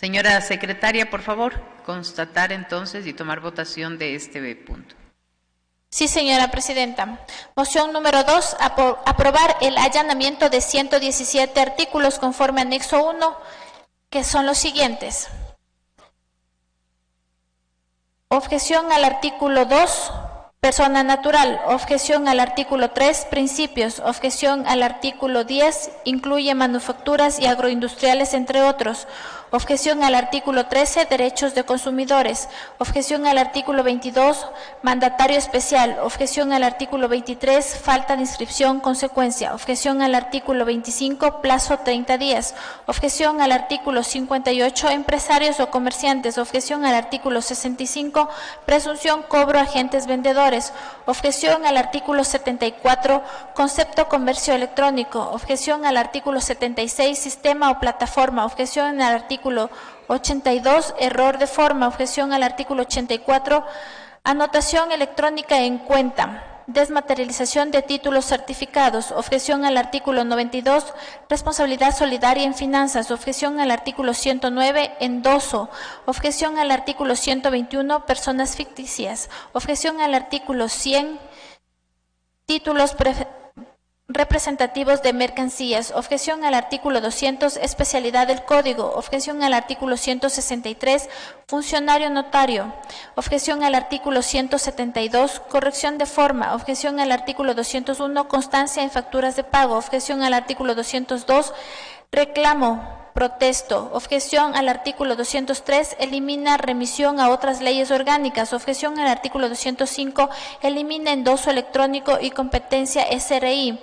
Señora secretaria, por favor, constatar entonces y tomar votación de este punto. Sí, señora presidenta. Moción número 2, aprobar el allanamiento de 117 artículos conforme anexo 1, que son los siguientes. Objeción al artículo 2, persona natural. Objeción al artículo 3, principios. Objeción al artículo 10, incluye manufacturas y agroindustriales, entre otros. Objeción al artículo 13, derechos de consumidores. Objeción al artículo 22, mandatario especial. Objeción al artículo 23, falta de inscripción, consecuencia. Objeción al artículo 25, plazo 30 días. Objeción al artículo 58, empresarios o comerciantes. Objeción al artículo 65, presunción cobro agentes vendedores. Objeción al artículo 74, concepto comercio electrónico. Objeción al artículo 76, sistema o plataforma. Objeción al artículo 82, error de forma. Objeción al artículo 84, anotación electrónica en cuenta. Desmaterialización de títulos certificados. Objeción al artículo 92, responsabilidad solidaria en finanzas. Objeción al artículo 109, endoso. Objeción al artículo 121, personas ficticias. Objeción al artículo 100, títulos representativos de mercancías. Objeción al artículo 200, especialidad del código. Objeción al artículo 163, funcionario notario. Objeción al artículo 172, corrección de forma. Objeción al artículo 201, constancia en facturas de pago. Objeción al artículo 202, reclamo. Protesto. Objeción al artículo 203, elimina remisión a otras leyes orgánicas. Objeción al artículo 205, elimina endoso electrónico y competencia SRI.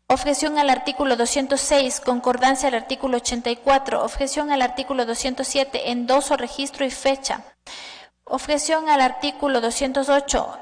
Objeción al artículo 206, concordancia al artículo 84. Objeción al artículo 207, endoso, registro y fecha. Objeción al artículo 208,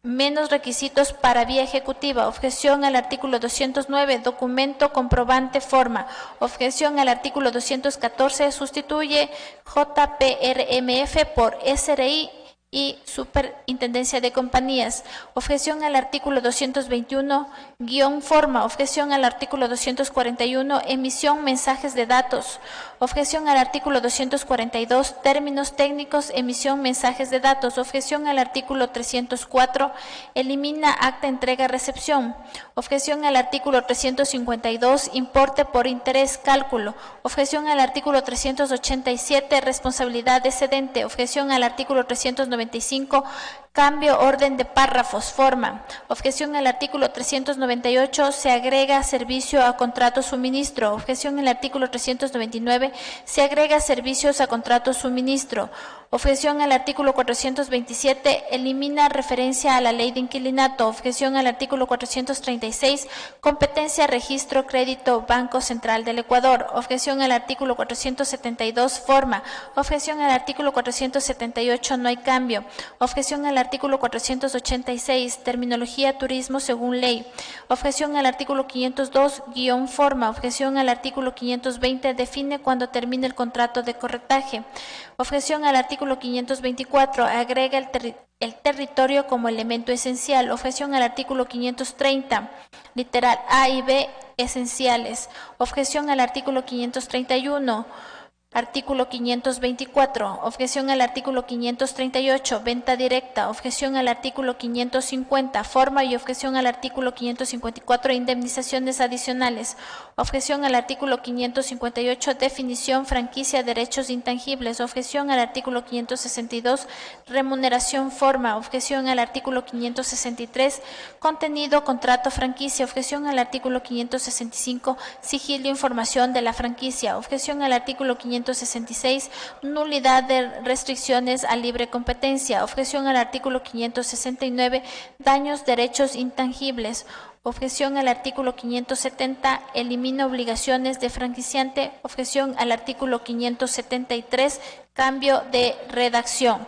menos requisitos para vía ejecutiva. Objeción al artículo 209, documento comprobante forma. Objeción al artículo 214, sustituye JPRMF por SRI y Superintendencia de Compañías. Objeción al artículo 221, guión forma. Objeción al artículo 241, emisión mensajes de datos. Objeción al artículo 242, términos técnicos, emisión mensajes de datos. Objeción al artículo 304, elimina acta entrega-recepción. Objeción al artículo 352, importe por interés, cálculo. Objeción al artículo 387, responsabilidad excedente. Objeción al artículo 395, cambio orden de párrafos, forma. Objeción al artículo 398, se agrega servicio a contrato suministro. Objeción al artículo 399, se agrega servicios a contrato suministro. Objeción al artículo 427, elimina referencia a la ley de inquilinato. Objeción al artículo 436, competencia, registro, crédito, Banco Central del Ecuador. Objeción al artículo 472, forma. Objeción al artículo 478, no hay cambio. Objeción al artículo 486, terminología turismo según ley. Objeción al artículo 502, guión forma. Objeción al artículo 520, define cuándo termina el contrato de corretaje. Objeción al artículo 524, agrega el territorio como elemento esencial. Objeción al artículo 530, literal A y B, esenciales. Objeción al artículo 531, artículo 524, objeción al artículo 538, venta directa, objeción al artículo 550, forma y objeción al artículo 554, indemnizaciones adicionales, objeción al artículo 558, definición, franquicia, derechos intangibles, objeción al artículo 562, remuneración, forma, objeción al artículo 563, contenido, contrato, franquicia, objeción al artículo 565, sigilo, información de la franquicia, objeción al artículo 566, nulidad de restricciones a libre competencia. Objeción al artículo 569, daños, derechos intangibles. Objeción al artículo 570, elimina obligaciones de franquiciante. Objeción al artículo 573, cambio de redacción.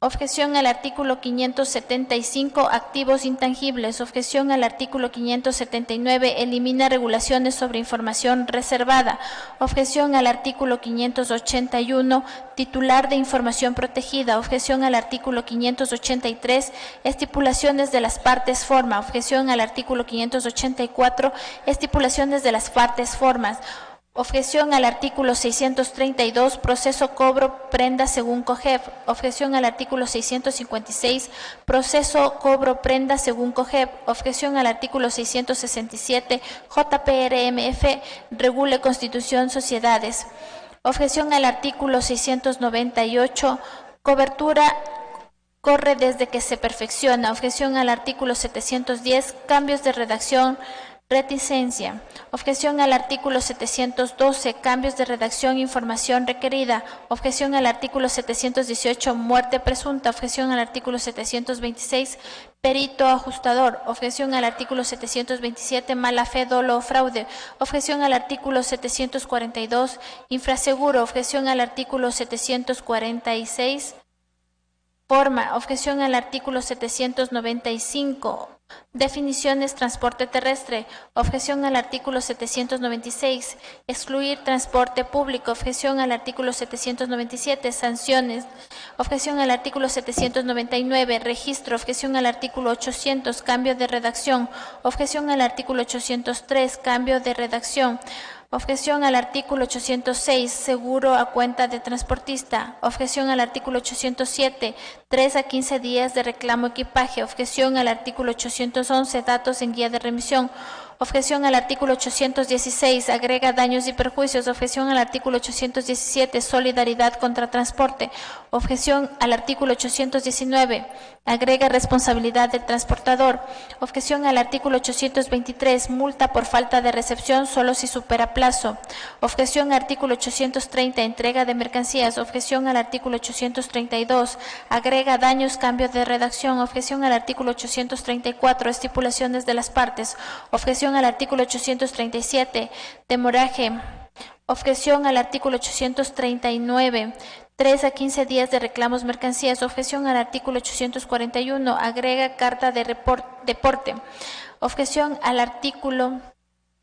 Objeción al artículo 575, activos intangibles. Objeción al artículo 579, elimina regulaciones sobre información reservada. Objeción al artículo 581, titular de información protegida. Objeción al artículo 583, estipulaciones de las partes forma. Objeción al artículo 584, estipulaciones de las partes formas. Objeción al artículo 632, proceso cobro prenda según COGEB. Objeción al artículo 656, proceso cobro prenda según COGEB. Objeción al artículo 667, JPRMF, regule constitución sociedades. Objeción al artículo 698, cobertura corre desde que se perfecciona. Objeción al artículo 710, cambios de redacción, reticencia. Objeción al artículo 712, cambios de redacción, información requerida. Objeción al artículo 718, muerte presunta. Objeción al artículo 726, perito ajustador. Objeción al artículo 727, mala fe, dolo o fraude. Objeción al artículo 742, infraseguro. Objeción al artículo 746, forma. Objeción al artículo 795, definiciones, transporte terrestre. Objeción al artículo 796, excluir transporte público. Objeción al artículo 797, sanciones. Objeción al artículo 799, registro. Objeción al artículo 800, cambio de redacción. Objeción al artículo 803, cambio de redacción. Objeción al artículo 806, seguro a cuenta de transportista. Objeción al artículo 807, 3 a 15 días de reclamo equipaje. Objeción al artículo 811, datos en guía de remisión. Objeción al artículo 816, agrega daños y perjuicios. Objeción al artículo 817, solidaridad contra transporte. Objeción al artículo 819, agrega responsabilidad del transportador. Objeción al artículo 823, multa por falta de recepción solo si supera plazo. Objeción al artículo 830, entrega de mercancías. Objeción al artículo 832, agrega daños, cambio de redacción. Objeción al artículo 834, estipulaciones de las partes. Objeción al artículo 837, demoraje. Objeción al artículo 839, 3 a 15 días de reclamos mercancías. Objeción al artículo 841, agrega carta de deporte. Objeción al artículo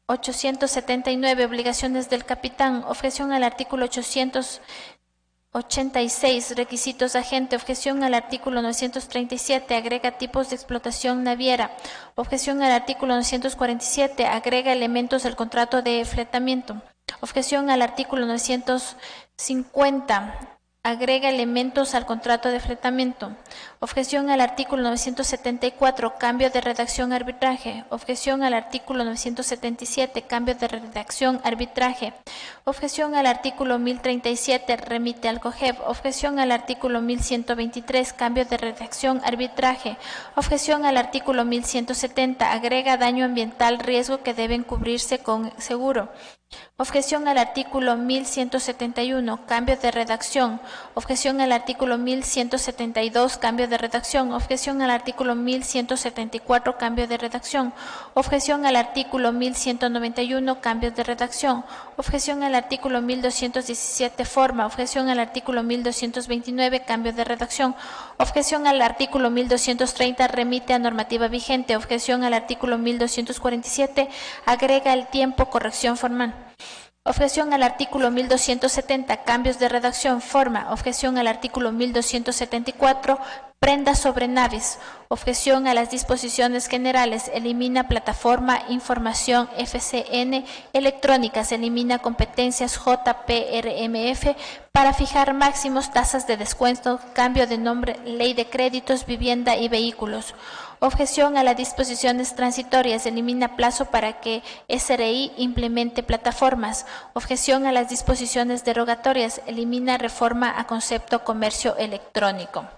879, obligaciones del capitán. Objeción al artículo 886, requisitos agente. Objeción al artículo 937, agrega tipos de explotación naviera. Objeción al artículo 947, agrega elementos del contrato de fletamiento. Objeción al artículo 950, agrega elementos al contrato de fletamiento. Objeción al artículo 974, cambio de redacción, arbitraje. Objeción al artículo 977, cambio de redacción, arbitraje. Objeción al artículo 1037, remite al COGEB. Objeción al artículo 1123, cambio de redacción, arbitraje. Objeción al artículo 1170, agrega daño ambiental, riesgo que deben cubrirse con seguro. Objeción al artículo 1171, cambio de redacción. Objeción al artículo 1172, cambio de redacción. Objeción al artículo 1174, cambio de redacción. Objeción al artículo 1191, cambio de redacción. Objeción al artículo 1217, forma. Objeción al artículo 1229, cambio de redacción. Objeción al artículo 1230, remite a normativa vigente. Objeción al artículo 1247, agrega el tiempo, corrección formal. Objeción al artículo 1270, cambios de redacción, forma. Objeción al artículo 1274, prendas sobre naves. Objeción a las disposiciones generales, elimina plataforma, información FCN electrónicas, elimina competencias JPRMF para fijar máximos, tasas de descuento, cambio de nombre, ley de créditos, vivienda y vehículos. Objeción a las disposiciones transitorias, elimina plazo para que SRI implemente plataformas. Objeción a las disposiciones derogatorias, elimina reforma a concepto comercio electrónico.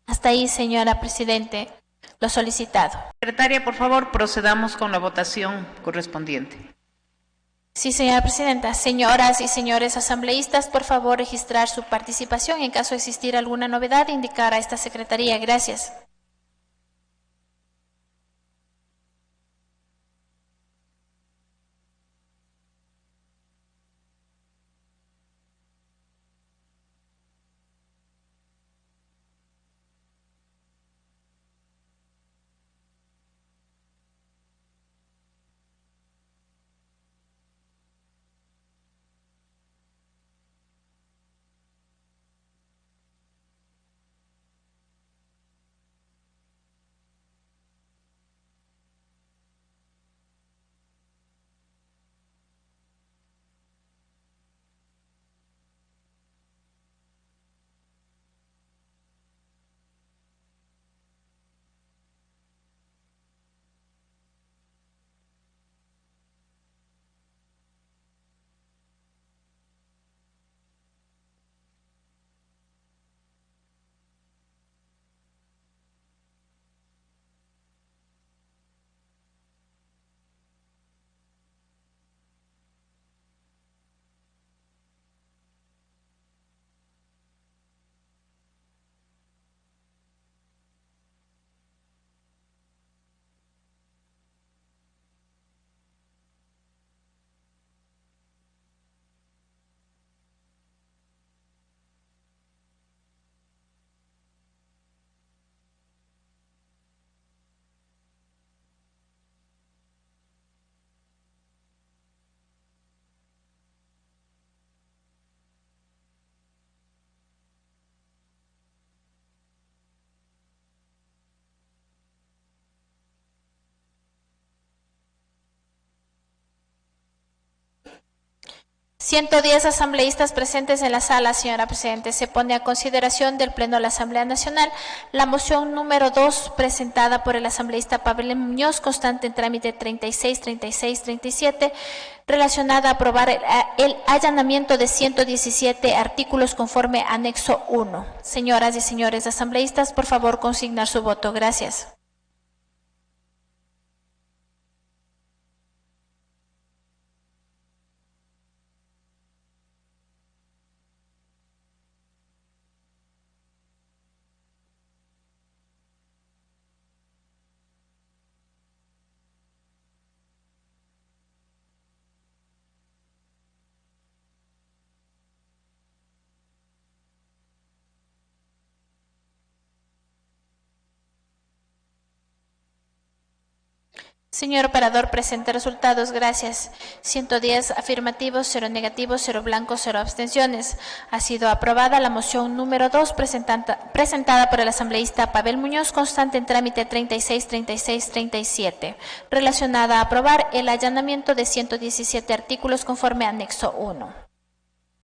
Hasta ahí, señora Presidente, lo solicitado. Secretaria, por favor, procedamos con la votación correspondiente. Sí, señora Presidenta. Señoras y señores asambleístas, por favor, registrar su participación. En caso de existir alguna novedad, indicar a esta Secretaría. Gracias. 110 asambleístas presentes en la sala, señora Presidente. Se pone a consideración del Pleno de la Asamblea Nacional la moción número 2 presentada por el asambleísta Pavel Muñoz, constante en trámite 36-37, relacionada a aprobar el allanamiento de 117 artículos conforme anexo 1. Señoras y señores asambleístas, por favor consignar su voto. Gracias. Señor operador, presente resultados. Gracias. 110 afirmativos, 0 negativos, 0 blancos, 0 abstenciones. Ha sido aprobada la moción número 2 presentada por el asambleísta Pavel Muñoz, constante en trámite 36-37, relacionada a aprobar el allanamiento de 117 artículos conforme anexo 1.